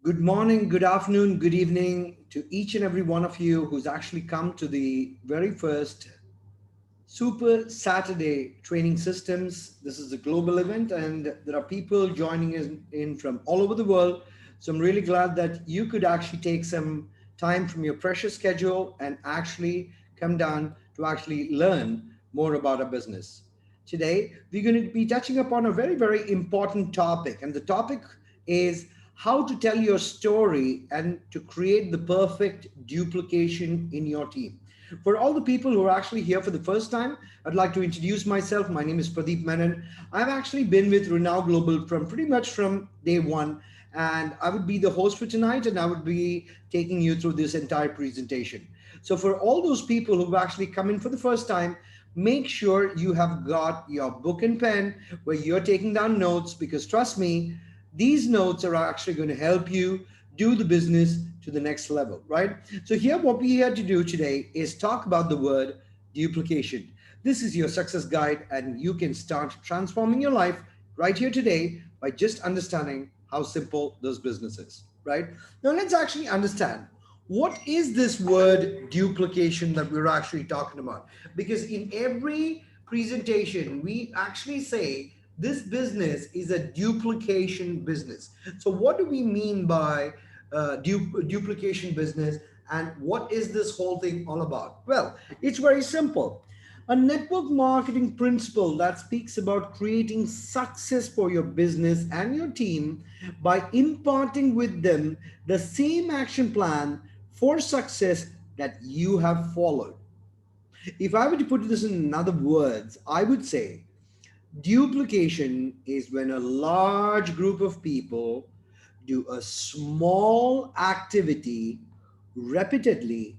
Good morning, good afternoon, good evening to each and every one of you who's actually come to the very first Super Saturday Training Systems. This is a global event and there are people joining us in from all over the world. So I'm really glad that you could actually take some time from your precious schedule and actually come down to actually learn more about our business. Today, we're going to be touching upon a very, very important topic, and the topic is how to tell your story and to create the perfect duplication in your team. For all the people who are actually here for the first time, I'd like to introduce myself. My name is Pradeep Menon. I've actually been with Renault Global from pretty much from day one, and I would be the host for tonight, and I would be taking you through this entire presentation. So, for all those people who've actually come in for the first time, make sure you have got your book and pen where you're taking down notes because trust me, these notes are actually going to help you do the business to the next level, right? So, here, what we had to do today is talk about the word duplication. This is your success guide, and you can start transforming your life right here today by just understanding how simple this business is, right? Now, let's actually understand what is this word duplication that we're actually talking about? Because in every presentation, we actually say this business is a duplication business. So, what do we mean by duplication business, and what is this whole thing all about? Well, it's very simple. A network marketing principle that speaks about creating success for your business and your team by imparting with them the same action plan for success that you have followed. If I were to put this in other words, I would say duplication is when a large group of people do a small activity repeatedly.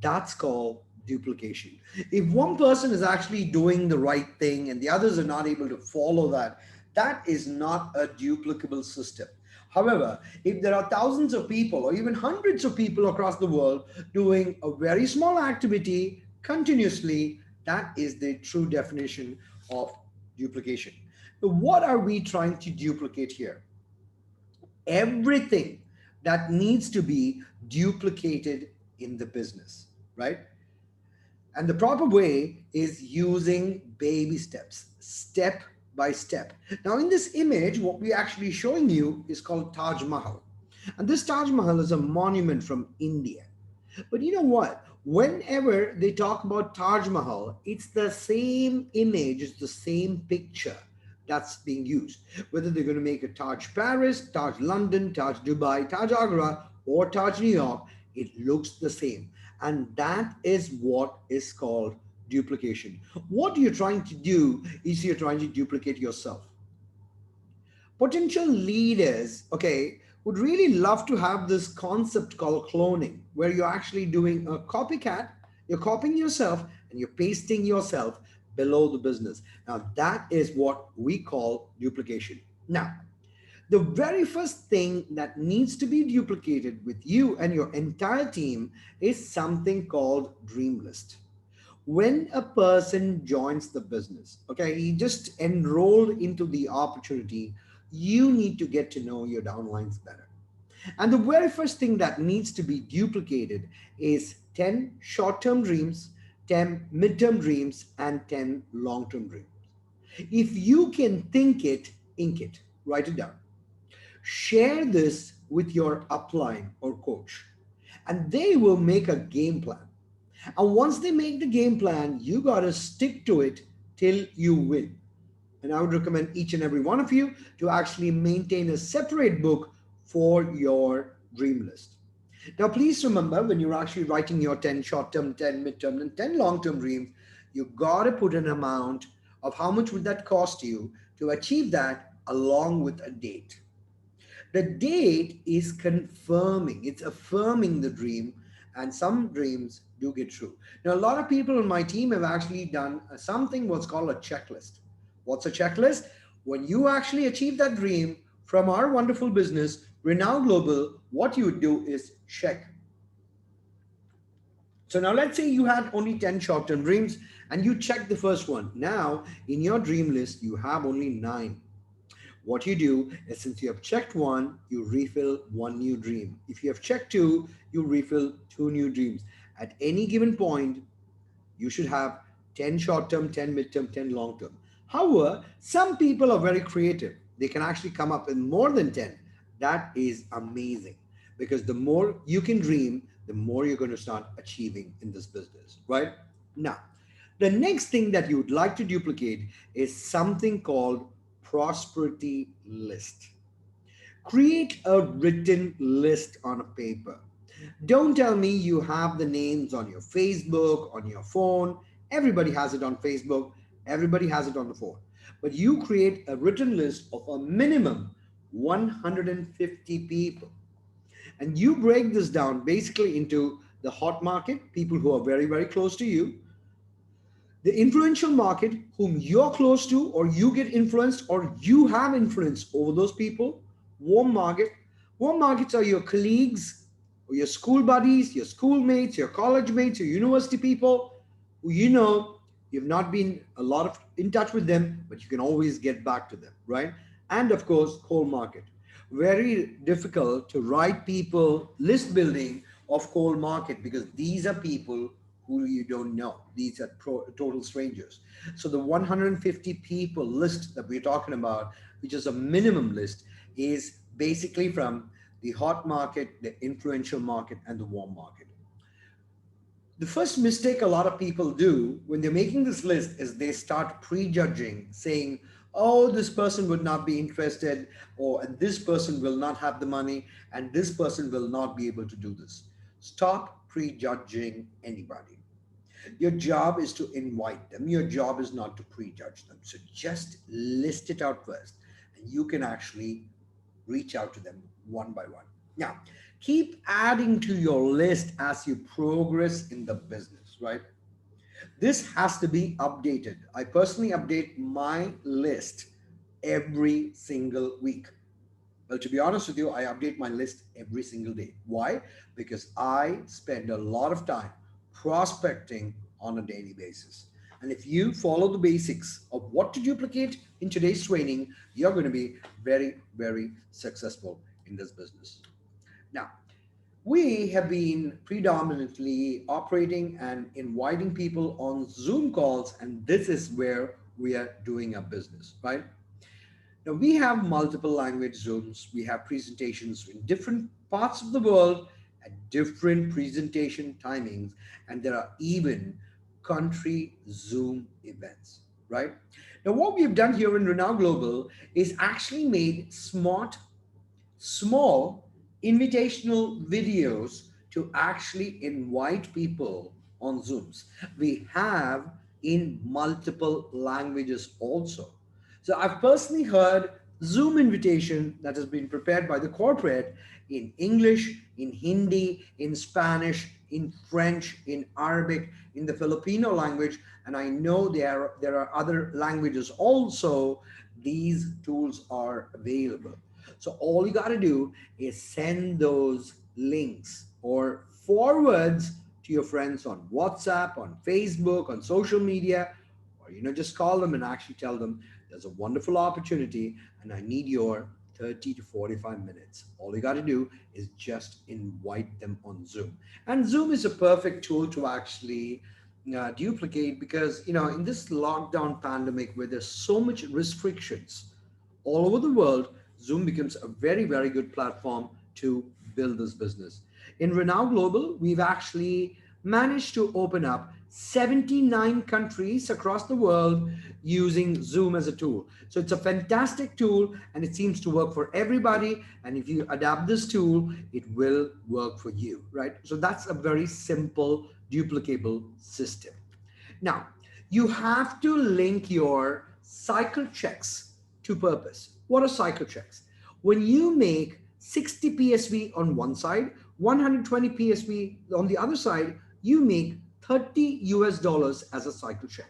That's called duplication. If one person is actually doing the right thing and the others are not able to follow that, that is not a duplicable system. However, if there are thousands of people or even hundreds of people across the world doing a very small activity continuously, that is the true definition of duplication. So what are we trying to duplicate here? Everything that needs to be duplicated in the business, right? And the proper way is using baby steps, step by step. Now, in this image, what we're actually showing you is called Taj Mahal. And this Taj Mahal is a monument from India. But you know what? Whenever they talk about Taj Mahal, it's the same image, it's the same picture that's being used. Whether they're going to make a Taj Paris, Taj London, Taj Dubai, Taj Agra, or Taj New York, it looks the same. And that is what is called duplication. What you're trying to do is you're trying to duplicate yourself. Potential leaders, okay, would really love to have this concept called cloning, where you're actually doing a copycat, you're copying yourself and you're pasting yourself below the business. Now, that is what we call duplication. Now, the very first thing that needs to be duplicated with you and your entire team is something called dream list. When a person joins the business, okay, he just enrolled into the opportunity, you need to get to know your downlines better. And the very first thing that needs to be duplicated is 10 short term dreams, 10 mid-term dreams, and 10 long term dreams. If you can think it, ink it, write it down. Share this with your upline or coach, and they will make a game plan. And once they make the game plan, you got to stick to it till you win. And I would recommend each and every one of you to actually maintain a separate book for your dream list. Now, please remember when you're actually writing your 10 short term, 10 mid term, and 10 long term dreams, you got to put an amount of how much would that cost you to achieve that along with a date. The date is confirming, it's affirming the dream, and some dreams do get true. Now, a lot of people on my team have actually done something what's called a checklist. What's a checklist? When you actually achieve that dream from our wonderful business, Renown Global, what you would do is check. So now let's say you had only 10 short-term dreams and you checked the first one. Now in your dream list, you have only nine. What you do is, since you have checked one, you refill one new dream. If you have checked two, you refill two new dreams. At any given point, you should have 10 short term, 10 mid term, 10 long term. However, some people are very creative. They can actually come up with more than 10. That is amazing, because the more you can dream, the more you're going to start achieving in this business, right? Now, the next thing that you would like to duplicate is something called prosperity list. Create a written list on a paper. Don't tell me you have the names on your Facebook, on your phone. Everybody has it on Facebook, everybody has it on the phone. But you create a written list of a minimum 150 people. And you break this down basically into the hot market, people who are very, very close to you, the influential market, whom you're close to, or you get influenced, or you have influence over those people. Warm market. Warm markets are your colleagues, or your school buddies, your schoolmates, your college mates, your university people who you know you've not been a lot of in touch with them, but you can always get back to them, right? And of course, cold market. Very difficult to write people list building of cold market, because these are people who you don't know. These are total strangers. So the 150 people list that we're talking about, which is a minimum list, is basically from the hot market, the influential market, and the warm market. The first mistake a lot of people do when they're making this list is they start prejudging, saying, oh, this person would not be interested, or this person will not have the money, and this person will not be able to do this. Stop prejudging anybody. Your job is to invite them. Your job is not to prejudge them. So just list it out first, and you can actually reach out to them one by one. Now, keep adding to your list as you progress in the business, right? This has to be updated. I personally update my list every single week. Well, to be honest with you, I update my list every single day. Why? Because I spend a lot of time prospecting on a daily basis. And if you follow the basics of what to duplicate in today's training, you're going to be very, very successful in this business. Now, we have been predominantly operating and inviting people on Zoom calls, and this is where we are doing our business, right? Now, we have multiple language Zooms. We have presentations in different parts of the world at different presentation timings, and there are even country Zoom events, right? Now, what we've done here in Renault Global is actually made small invitational videos to actually invite people on Zooms. We have in multiple languages also. So I've personally heard Zoom invitation that has been prepared by the corporate in English, in Hindi, in Spanish, in French, in Arabic, in the Filipino language, and I know there are other languages also. These tools are available. So all you got to do is send those links or forwards to your friends on WhatsApp, on Facebook, on social media, or just call them and actually tell them there's a wonderful opportunity and I need your 30 to 45 minutes. All you got to do is just invite them on Zoom. And Zoom is a perfect tool to actually duplicate, because in this lockdown pandemic where there's so much restrictions all over the world, Zoom becomes a very, very good platform to build this business. In Renault Global, we've actually managed to open up 79 countries across the world using Zoom as a tool. So it's a fantastic tool and it seems to work for everybody. And if you adapt this tool, it will work for you, right? So that's a very simple, duplicable system. Now, you have to link your cycle checks to purpose. What are cycle checks? When you make 60 PSV on one side, 120 PSV on the other side, you make 30 US dollars as a cycle check.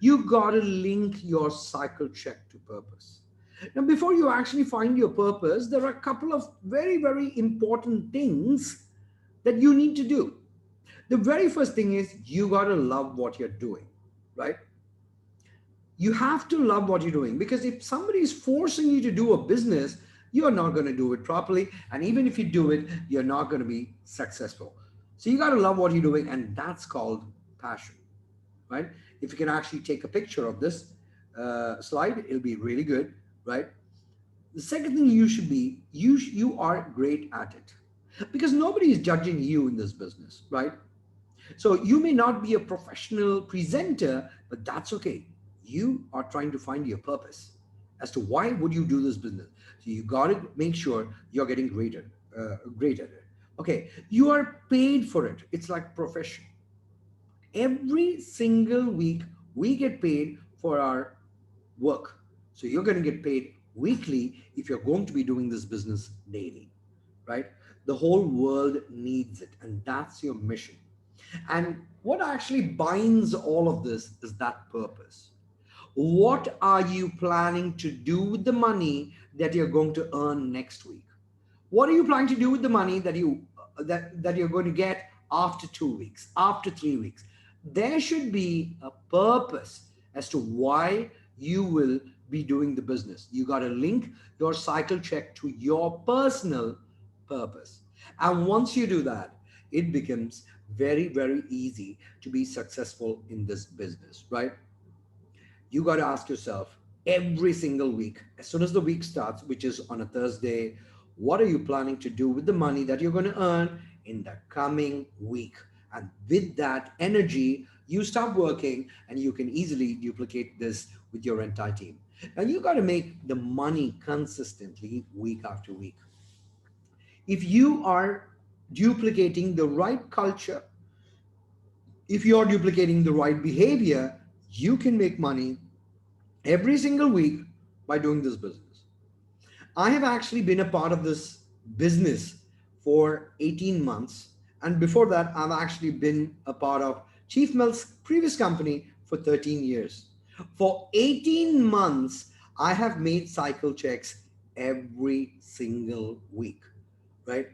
You got to link your cycle check to purpose. Now, before you actually find your purpose, there are a couple of very, very important things that you need to do. The very first thing is you got to love what you're doing, right? You have to love what you're doing, because if somebody is forcing you to do a business, you're not going to do it properly. And even if you do it, you're not going to be successful. So you got to love what you're doing, and that's called passion, right? If you can actually take a picture of this slide, it'll be really good, right? The second thing you should be, you are great at it, because nobody is judging you in this business, right? So you may not be a professional presenter, but that's okay. You are trying to find your purpose as to why would you do this business. So you got to make sure you're getting great at it. Okay, you are paid for it. It's like profession. Every single week we get paid for our work. So you're going to get paid weekly if you're going to be doing this business daily, right? The whole world needs it, and that's your mission. And what actually binds all of this is that purpose. What are you planning to do with the money that you're going to earn next week? What are you planning to do with the money that you're going to get after 2 weeks, after 3 weeks? There should be a purpose as to why you will be doing the business. You got to link your cycle check to your personal purpose. And once you do that, it becomes very, very easy to be successful in this business, right? You got to ask yourself every single week, as soon as the week starts, which is on a Thursday, what are you planning to do with the money that you're going to earn in the coming week? And with that energy, you start working, and you can easily duplicate this with your entire team. And you got to make the money consistently week after week. If you are duplicating the right culture, if you're duplicating the right behavior, you can make money every single week by doing this business. I have actually been a part of this business for 18 months. And before that, I've actually been a part of Chief Mel's previous company for 13 years. For 18 months, I have made cycle checks every single week, right?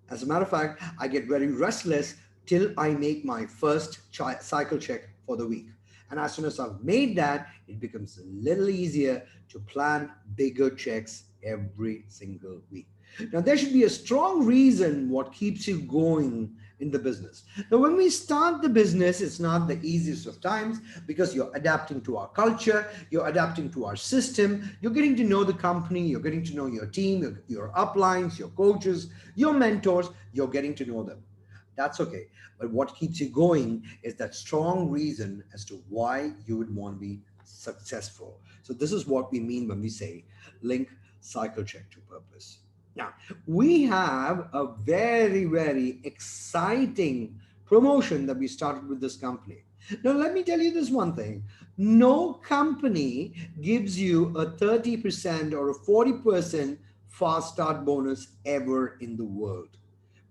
As a matter of fact, I get very restless till I make my first cycle check for the week. And as soon as I've made that, it becomes a little easier to plan bigger checks every single week. Now, there should be a strong reason what keeps you going in the business. Now, when we start the business, it's not the easiest of times, because you're adapting to our culture, you're adapting to our system, you're getting to know the company, you're getting to know your team, your uplines, your coaches, your mentors, you're getting to know them. That's okay. But what keeps you going is that strong reason as to why you would want to be successful. So this is what we mean when we say link cycle check to purpose. Now, we have a very, very exciting promotion that we started with this company. Now, let me tell you this one thing. No company gives you a 30% or a 40% fast start bonus ever in the world.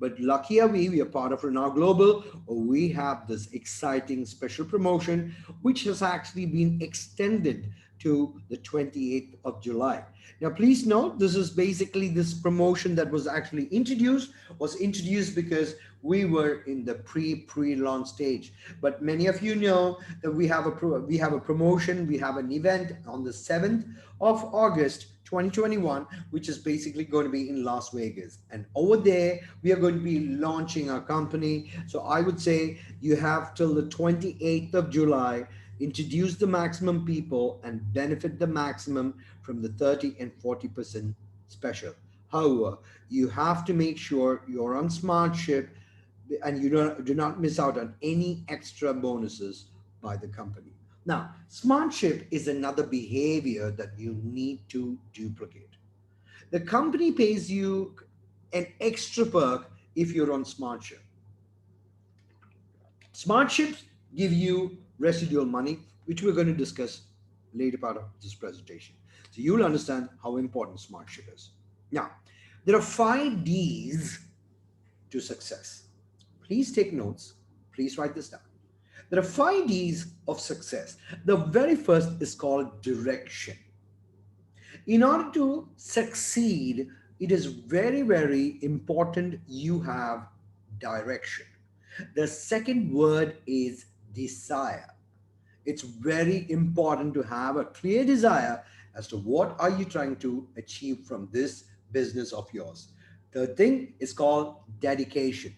But lucky are we are part of Renault Global. We have this exciting special promotion, which has actually been extended to the 28th of July. Now, please note, this is basically this promotion that was introduced because we were in the pre-launch stage. But many of you know that we have a promotion, we have an event on the 7th of August 2021, which is basically going to be in Las Vegas. And over there, we are going to be launching our company. So I would say you have till the 28th of July, introduce the maximum people and benefit the maximum from the 30 and 40% special. However, you have to make sure you're on SmartShip and you do not miss out on any extra bonuses by the company. Now, SmartShip is another behavior that you need to duplicate. The company pays you an extra perk if you're on SmartShip. SmartShips give you residual money, which we're going to discuss later part of this presentation. So you'll understand how important SmartShip is. Now, there are 5 Ds to success. Please take notes. Please write this down. There are 5 Ds of success. The very first is called direction. In order to succeed, it is very, very important you have direction. The second word is desire. It's very important to have a clear desire as to what are you trying to achieve from this business of yours. Third thing is called dedication.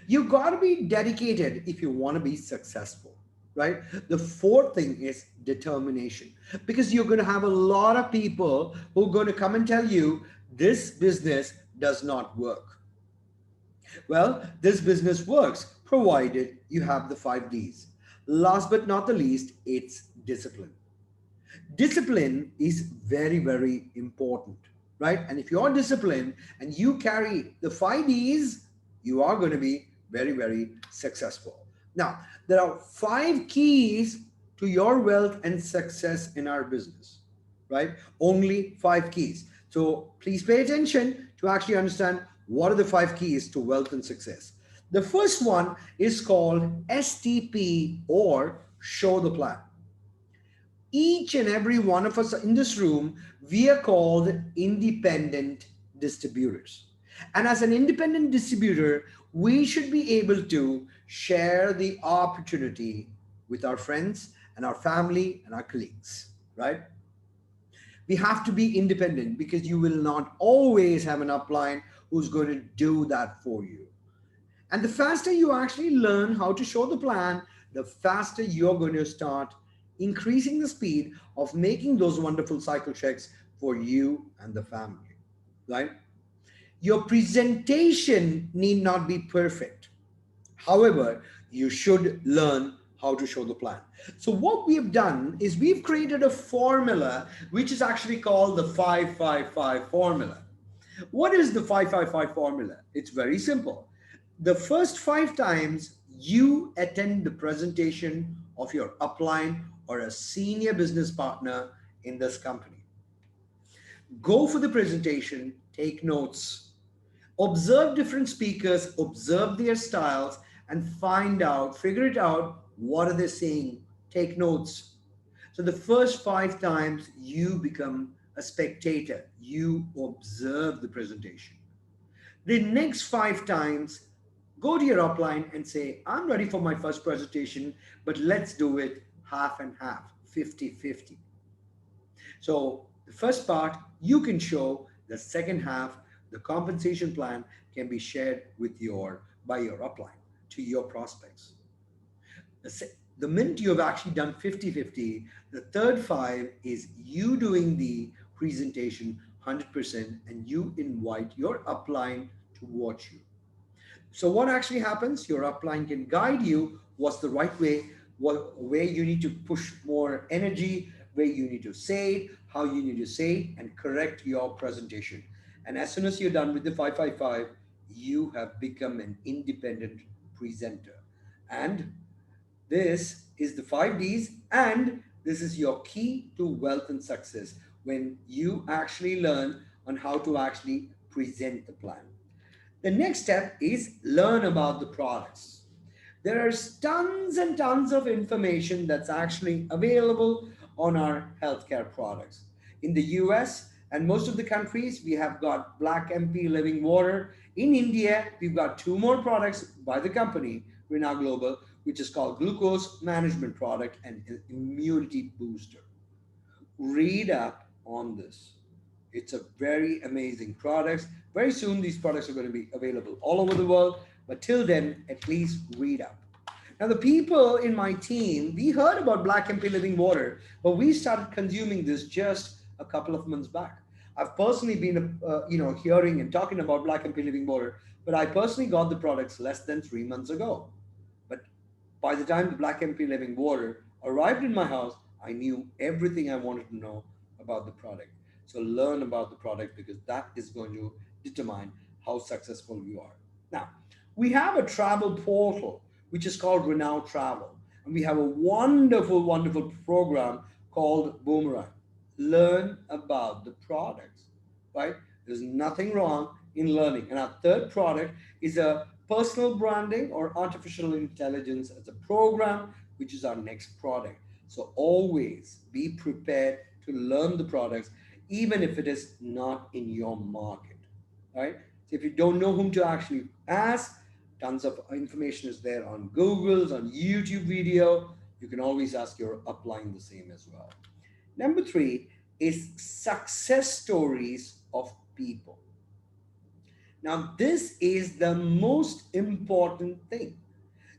You got to be dedicated if you want to be successful, right? The fourth thing is determination, because you're going to have a lot of people who are going to come and tell you this business does not work. Well, this business works provided you have the 5 Ds. Last but not the least, it's discipline. Discipline is very, very important, right? And if you're disciplined and you carry the 5 Ds, you are going to be very, very successful. Now, there are 5 keys to your wealth and success in our business, right? Only 5 keys. So please pay attention to actually understand what are the 5 keys to wealth and success. The first one is called STP, or show the plan. Each and every one of us in this room, we are called independent distributors. And as an independent distributor, we should be able to share the opportunity with our friends and our family and our colleagues, right? We have to be independent because you will not always have an upline who's going to do that for you. And the faster you actually learn how to show the plan, the faster you're going to start increasing the speed of making those wonderful cycle checks for you and the family, right? Your presentation need not be perfect. However, you should learn how to show the plan. So what we have done is we've created a formula which is actually called the 555 formula. What is the 555 formula? It's very simple. The first 5 times you attend the presentation of your upline or a senior business partner in this company, go for the presentation, take notes, observe different speakers, observe their styles, and find out, figure it out, what are they saying? Take notes. So the first 5 times you become a spectator, you observe the presentation. The next 5 times, go to your upline and say, I'm ready for my first presentation, but let's do it half and half, 50-50. So the first part you can show, the second half, the compensation plan can be shared with by your upline to your prospects. The minute you have actually done 50-50, the third 5 is you doing the presentation 100% and you invite your upline to watch you. So what actually happens? Your upline can guide you what's the right way, where you need to push more energy, where you need to say it, how you need to say it, and correct your presentation. And as soon as you're done with the 555, you have become an independent presenter. And this is the 5 Ds, and this is your key to wealth and success when you actually learn on how to actually present the plan. The next step is learn about the products. There are tons and tons of information that's actually available on our healthcare products. In the US and most of the countries, we have got Black MP Living Water. In India, we've got 2 more products by the company, Rena Global, which is called Glucose Management Product and Immunity Booster. Read up on this. It's a very amazing product. Very soon, these products are going to be available all over the world. But till then, at least read up. Now, the people in my team, we heard about Black MP Living Water, but we started consuming this just a couple of months back. I've personally been, hearing and talking about Black MP Living Water, but I personally got the products less than 3 months ago. But by the time the Black MP Living Water arrived in my house, I knew everything I wanted to know about the product. So learn about the product because that is going to determine how successful you are. Now, we have a travel portal which is called Renown Travel. And we have a wonderful, wonderful program called Boomerang. Learn about the products, right? There's nothing wrong in learning. And our third product is a personal branding or artificial intelligence as a program, which is our next product. So always be prepared to learn the products, even if it is not in your market, right? So if you don't know whom to actually ask, tons of information is there on Google's, on YouTube video. You can always ask your upline the same as well. Number three is success stories of people. Now, this is the most important thing.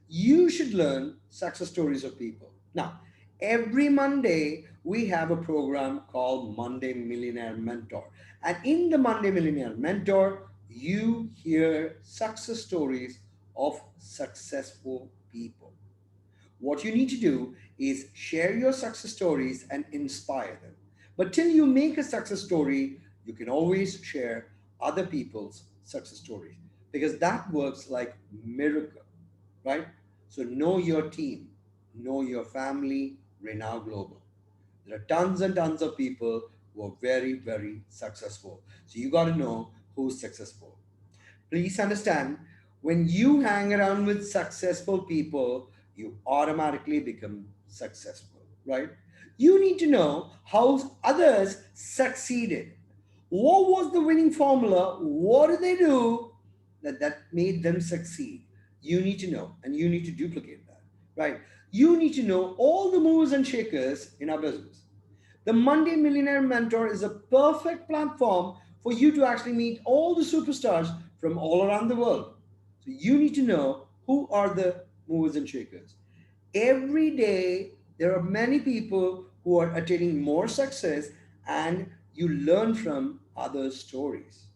You should learn success stories of people. Now, every Monday, we have a program called Monday Millionaire Mentor. And in the Monday Millionaire Mentor, you hear success stories of successful people. What you need to do is share your success stories and inspire them. But till you make a success story, you can always share other people's success stories because that works like miracle, right? So know your team, know your family, Renow Global. There are tons and tons of people who are very, very successful. So you got to know who's successful. Please understand, when you hang around with successful people, you automatically become successful, right? You need to know how others succeeded. What was the winning formula? What did they do that made them succeed? You need to know and you need to duplicate that, right? You need to know all the movers and shakers in our business. The Monday Millionaire Mentor is a perfect platform for you to actually meet all the superstars from all around the world. So you need to know who are the movers and shakers. Every day, there are many people who are attaining more success, and you learn from other stories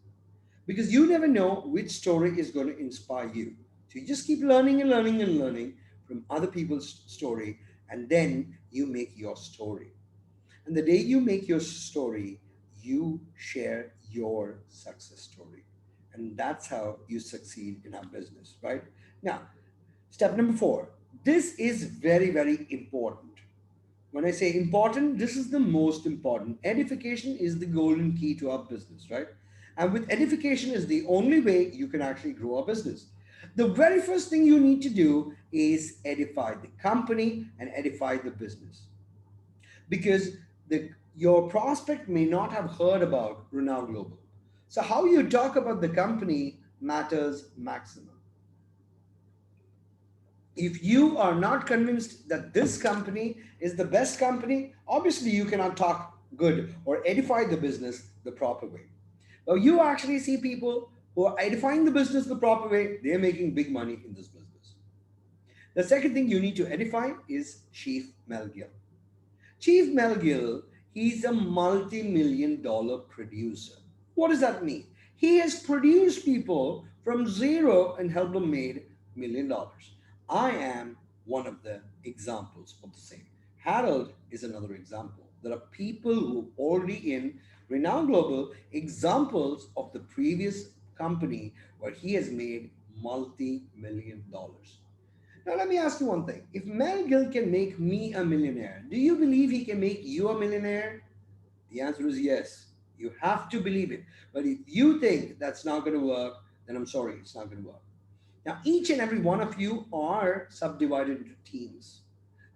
because you never know which story is going to inspire you. So you just keep learning and learning and learning from other people's story, and then you make your story. And the day you make your story, you share your success story. And that's how you succeed in our business, right? Now, step number four. This is very, very important. When I say important, this is the most important. Edification is the golden key to our business, right? And with edification is the only way you can actually grow a business. The very first thing you need to do is edify the company and edify the business because your prospect may not have heard about Renown Global. So how you talk about the company matters maximum. If you are not convinced that this company is the best company, obviously you cannot talk good or edify the business the proper way. Now you actually see people who are edifying the business the proper way, they're making big money in this business. The second thing you need to edify is Chief Melgill. Chief Melgill, he's a multi-million dollar producer. What does that mean? He has produced people from zero and helped them made $1 million. I am one of the examples of the same. Harold is another example. There are people who are already in Renown Global, examples of the previous company where he has made multi-million dollars. Now, let me ask you one thing. If Mel Gill can make me a millionaire, do you believe he can make you a millionaire? The answer is yes. You have to believe it. But if you think that's not going to work, then I'm sorry, it's not going to work. Now, each and every one of you are subdivided into teams.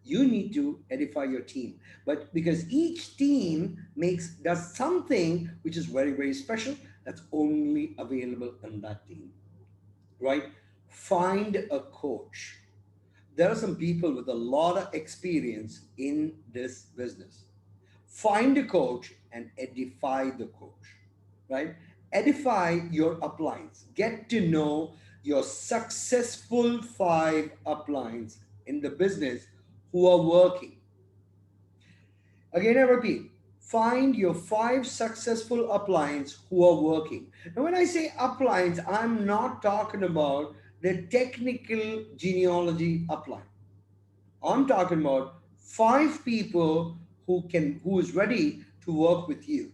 You need to edify your team. But because each team does something which is very, very special, that's only available on that team. Right? Find a coach. There are some people with a lot of experience in this business. Find a coach and edify the coach, right? Edify your uplines. Get to know your successful five uplines in the business who are working. Again, I repeat, find your five successful uplines who are working. Now, when I say uplines, I'm not talking about the technical genealogy upline. I'm talking about five people who is ready to work with you.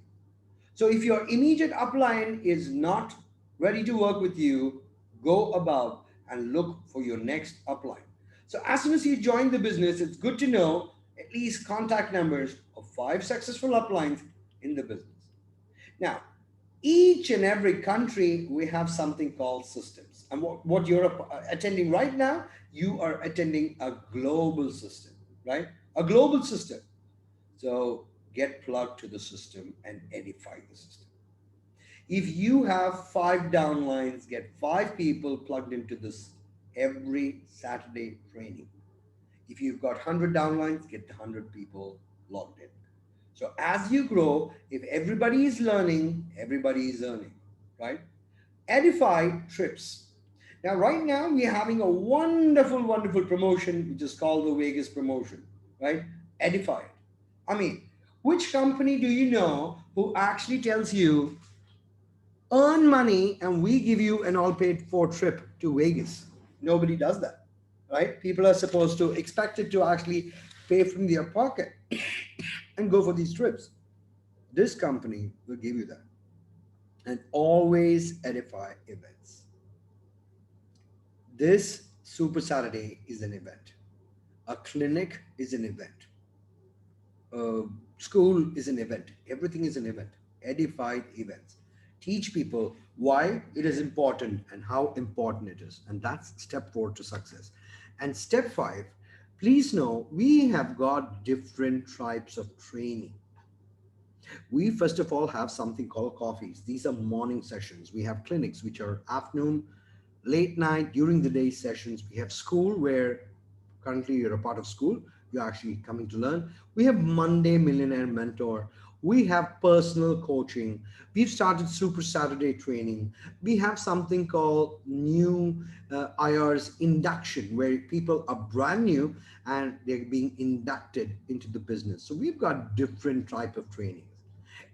So if your immediate upline is not ready to work with you, go about and look for your next upline. So as soon as you join the business, it's good to know at least contact numbers of five successful uplines in the business. Now, each and every country, we have something called systems. And what you're attending right now, you are attending a global system, right? A global system. So get plugged to the system and edify the system. If you have five downlines, get five people plugged into this every Saturday training. If you've got 100 downlines, get the 100 people logged in. So as you grow, if everybody is learning, everybody is earning, right? Edify trips. Now, right now, we're having a wonderful, wonderful promotion, which is called the Vegas promotion, right? Edify. I mean, which company do you know who actually tells you earn money and we give you an all paid for trip to Vegas? Nobody does that, right? People are supposed to expect it to actually pay from their pocket and go for these trips. This company will give you that. And always edify events. This Super Saturday is an event. A clinic is an event. A school is an event. Everything is an event. Edified events. Teach people why it is important and how important it is. And that's step 4 to success. And step 5, please know we have got different types of training. We first of all have something called coffees. These are morning sessions. We have clinics, which are afternoon, late night, during the day sessions. We have school where currently you're a part of school. You're actually coming to learn. We have Monday Millionaire Mentor. We have personal coaching. We've started Super Saturday training. We have something called new IR's induction, where people are brand new and they're being inducted into the business. So we've got different type of trainings.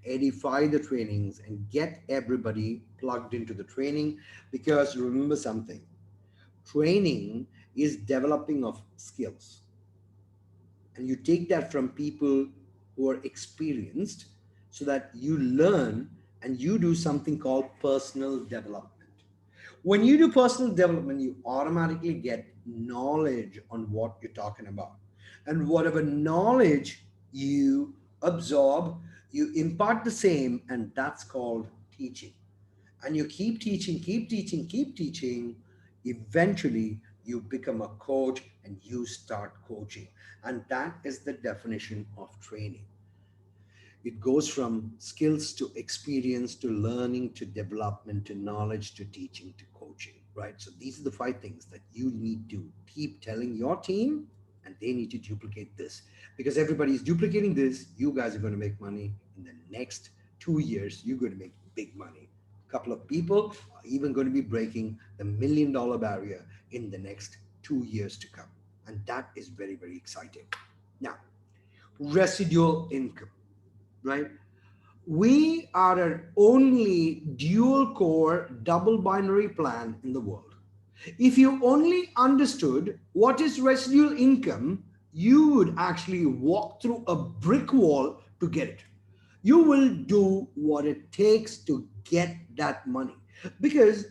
Edify the trainings and get everybody plugged into the training, because remember something, training is developing of skills, and you take that from people who are experienced so that you learn and you do something called personal development. When you do personal development, you automatically get knowledge on what you're talking about. And whatever knowledge you absorb, you impart the same, and that's called teaching. And you keep teaching, keep teaching, keep teaching. Eventually, you become a coach and you start coaching. And that is the definition of training. It goes from skills to experience to learning to development to knowledge to teaching to coaching, right? So these are the 5 things that you need to keep telling your team, and they need to duplicate this, because everybody is duplicating this. You guys are going to make money in the next 2 years. You're going to make big money. A couple of people are even going to be breaking the $1 million barrier in the next 2 years to come. And that is very, very exciting. Now, residual income, right? We are an only dual core double binary plan in the world. If you only understood what is residual income, you would actually walk through a brick wall to get it. You will do what it takes to get that money, because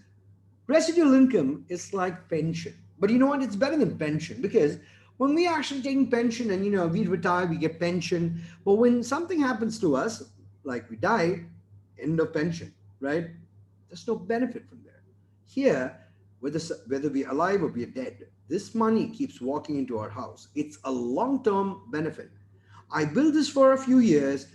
residual income is like pension. But you know what? It's better than pension, because when we actually taking pension and we retire, we get pension. But when something happens to us, like we die, end of pension, right? There's no benefit from there. Here, whether we're alive or we're dead, this money keeps walking into our house. It's a long-term benefit. I built this for a few years.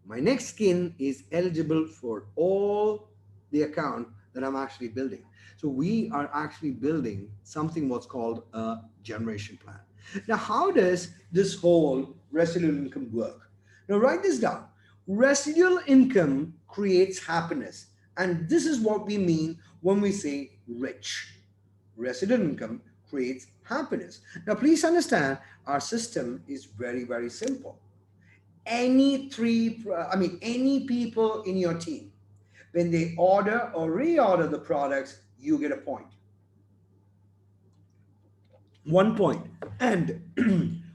My next skin is eligible for all the account that I'm actually building. So we are actually building something what's called a generation plan. Now, how does this whole residual income work? Now, write this down. Residual income creates happiness. And this is what we mean when we say rich. Residual income creates happiness. Now, please understand, our system is very, very simple. Any people in your team, when they order or reorder the products, you get a point. 1 point. And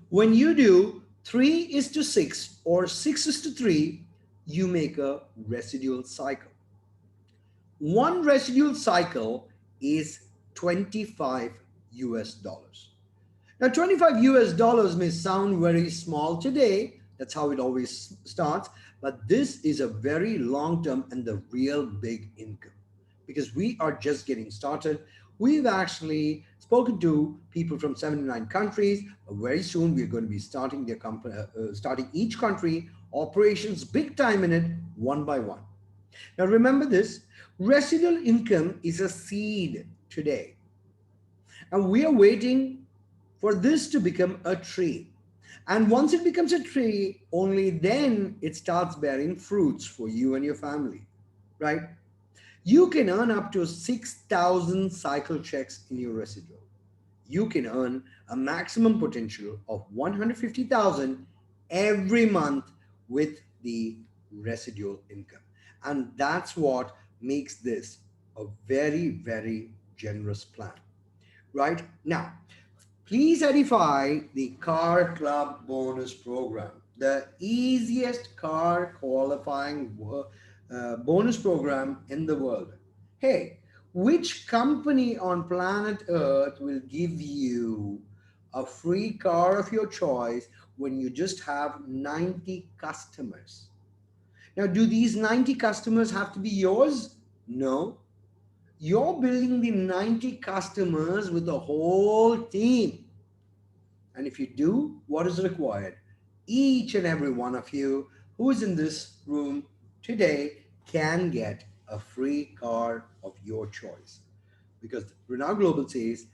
when you do 3:6 or 6:3, you make a residual cycle. One residual cycle is 25 US dollars. Now, 25 US dollars may sound very small today. That's how it always starts. But this is a very long term and the real big income, because we are just getting started. We've actually spoken to people from 79 countries. Very soon, we're going to be starting their company, starting each country operations big time in it, one by one. Now, remember this, residual income is a seed today. And we are waiting for this to become a tree. And once it becomes a tree, only then it starts bearing fruits for you and your family, right? You can earn up to 6,000 cycle checks in your residual. You can earn a maximum potential of 150,000 every month with the residual income. And that's what makes this a very, very generous plan. Right now, please edify the Car Club Bonus Program, the easiest car qualifying bonus program in the world. Hey, which company on planet Earth will give you a free car of your choice when you just have 90 customers? Now, do these 90 customers have to be yours? No. You're building the 90 customers with a whole team. And if you do what is required, each and every one of you who is in this room today can get a free car of your choice. Because Renault Global says,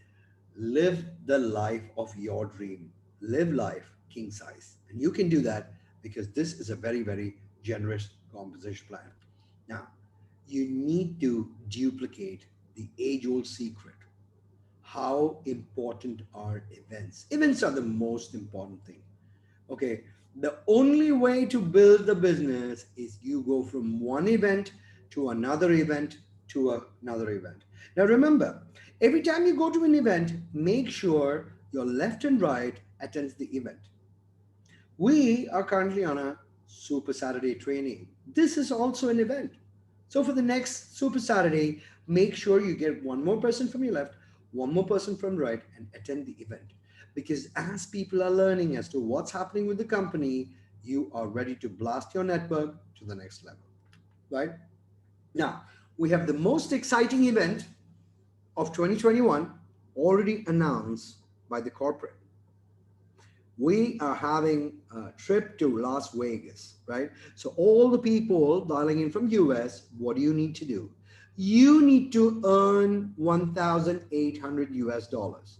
live the life of your dream. Live life king size. And you can do that because this is a very, very generous compensation plan. Now, you need to duplicate the age old secret. How important are events? Events are the most important thing. Okay, the only way to build the business is you go from one event to another event to another event. Now remember, every time you go to an event, make sure your left and right attends the event. We are currently on a Super Saturday training. This is also an event. So for the next Super Saturday, make sure you get one more person from your left, one more person from right, and attend the event. Because as people are learning as to what's happening with the company, you are ready to blast your network to the next level. Right? Now, we have the most exciting event of 2021 already announced by the corporate. We are having a trip to Las Vegas, right? So all the people dialing in from US, what do you need to do? You need to earn 1,800 US dollars.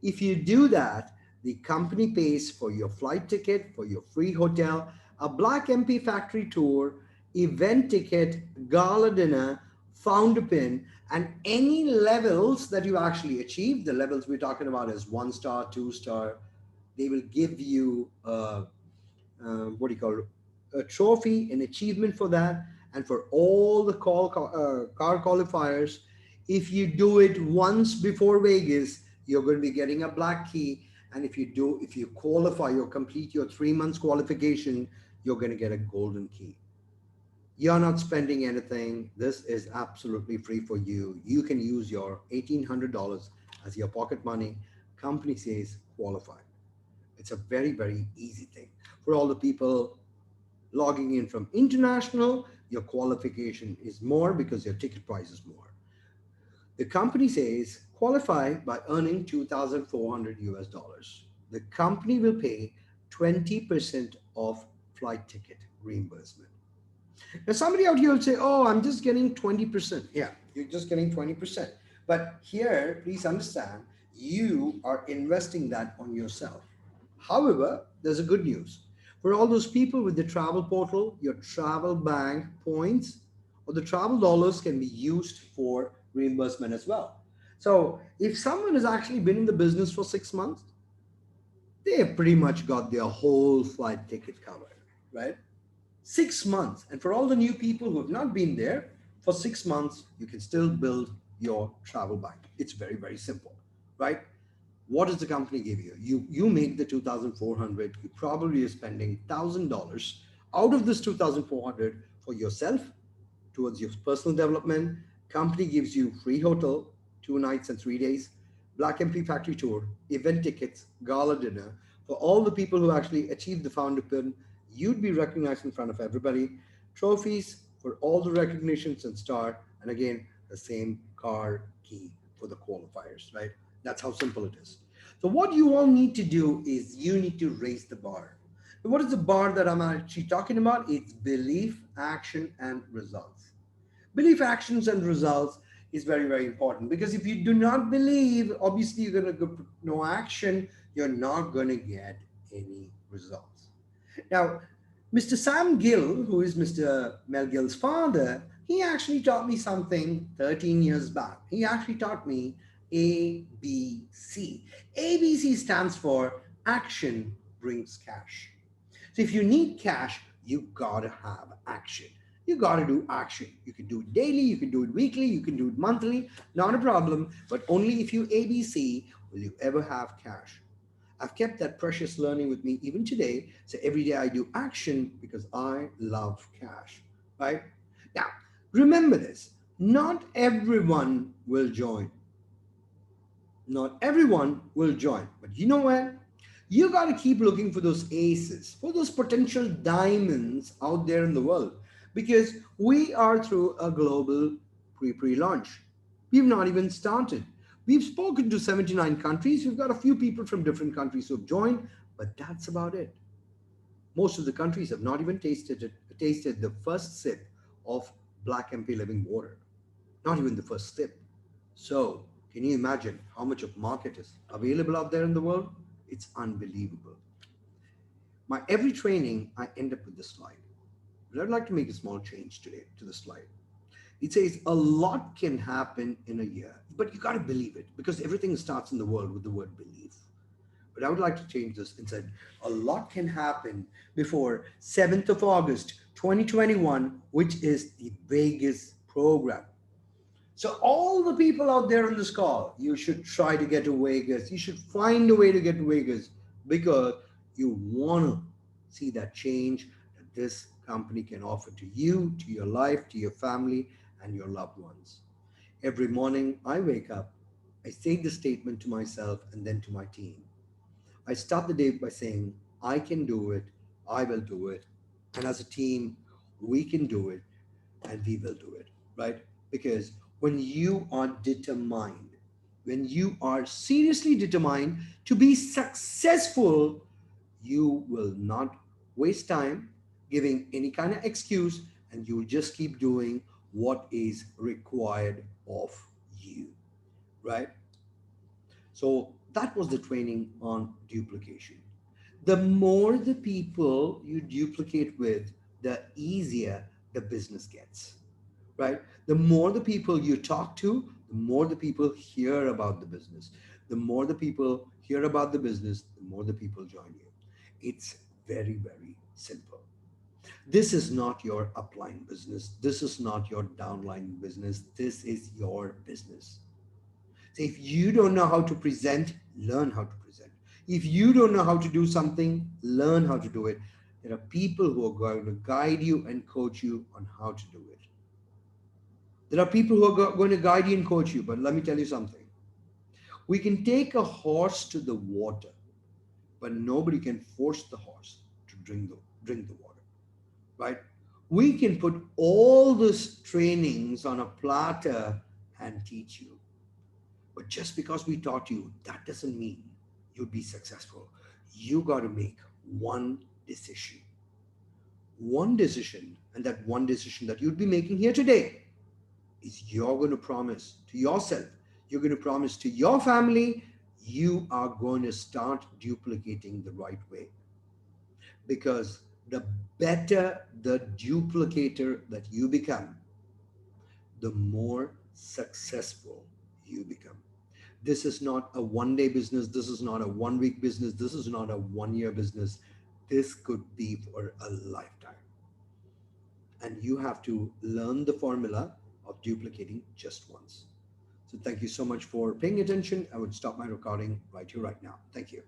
If you do that, the company pays for your flight ticket, for your free hotel, a Black MP factory tour, event ticket, gala dinner, founder pin, and any levels that you actually achieve. The levels we're talking about is 1 star, 2 star. They will give you what do you call it? A trophy, an achievement for that, and for all the car qualifiers. If you do it once before Vegas, you're going to be getting a black key. And if you qualify, you complete your 3 months qualification, you're going to get a golden key. You're not spending anything. This is absolutely free for you. You can use your $1,800 as your pocket money. Company says qualify. It's a very, very easy thing. For all the people logging in from international, your qualification is more because your ticket price is more. The company says qualify by earning 2,400 US dollars. The company will pay 20% of flight ticket reimbursement. Now, somebody out here will say, oh, I'm just getting 20%. Yeah, you're just getting 20%. But here, please understand, you are investing that on yourself. However, there's a good news. For all those people with the travel portal, your travel bank points or the travel dollars can be used for reimbursement as well. So if someone has actually been in the business for 6 months, they have pretty much got their whole flight ticket covered, right? 6 months. And for all the new people who have not been there, for 6 months, you can still build your travel bank. It's very, very simple, right? What does the company give you? You make the 2,400. You probably are spending $1,000 out of this 2,400 for yourself towards your personal development. Company gives you free hotel, 2 nights and 3 days, Black MP factory tour, event tickets, gala dinner. For all the people who actually achieve the founder pin, you'd be recognized in front of everybody. Trophies for all the recognitions and star, and again the same car key for the qualifiers, right? That's how simple it is. So what you all need to do is you need to raise the bar. And what is the bar that I'm actually talking about? It's belief, action, and results. Belief, actions, and results. is very, very important, because if you do not believe, obviously you're going to put no action, you're not going to get any results. Now, Mr. Sam Gill, who is Mr. Mel Gill's father, he actually taught me something 13 years back. He actually taught me ABC. ABC stands for action brings cash. So if you need cash, you gotta have action. You gotta do action. You can do it daily, you can do it weekly, you can do it monthly, not a problem. But only if you ABC will you ever have cash. I've kept that precious learning with me even today. So every day I do action because I love cash, right? Now, remember this, not everyone will join. Not everyone will join. But you know what? You got to keep looking for those aces, for those potential diamonds out there in the world, because we are through a global pre launch. We've not even started. We've spoken to 79 countries. We've got a few people from different countries who have joined, but that's about it. Most of the countries have not even tasted the first sip of black MP living water. Not even the first sip. So, can you imagine how much of market is available out there in the world? It's unbelievable. My every training, I end up with this slide. But I'd like to make a small change today to the slide. It says a lot can happen in a year, but you got to believe it, because everything starts in the world with the word belief. But I would like to change this and said a lot can happen before 7th of August 2021, which is the Vegas program. So all the people out there on this call, you should try to get to Vegas. You should find a way to get to Vegas, because you want to see that change that this company can offer to you, to your life, to your family, and your loved ones. Every morning I wake up, I say the statement to myself and then to my team. I start the day by saying, I can do it, I will do it. And as a team, we can do it and we will do it, right? Because when you are determined, when you are seriously determined to be successful, you will not waste time giving any kind of excuse, and you will just keep doing what is required of you, right? So that was the training on duplication. The more the people you duplicate with, the easier the business gets, right? The more the people you talk to, the more the people hear about the business. The more the people hear about the business, the more the people join you. It's very, very simple. This is not your upline business. This is not your downline business. This is your business. So if you don't know how to present, learn how to present. If you don't know how to do something, learn how to do it. There are people who are going to guide you and coach you on how to do it. There are people who are going to guide you and coach you, but let me tell you something. We can take a horse to the water, but nobody can force the horse to drink the water, right? We can put all these trainings on a platter and teach you. But just because we taught you, that doesn't mean you'll be successful. You got to make one decision. One decision, and that one decision that you'll be making here today is you're going to promise to yourself, you're going to promise to your family, you are going to start duplicating the right way. Because the better the duplicator that you become, the more successful you become. This is not a 1 day business. This is not a 1 week business. This is not a 1 year business. This could be for a lifetime. And you have to learn the formula of duplicating just once. So thank you so much for paying attention. I would stop my recording right here, right now. Thank you.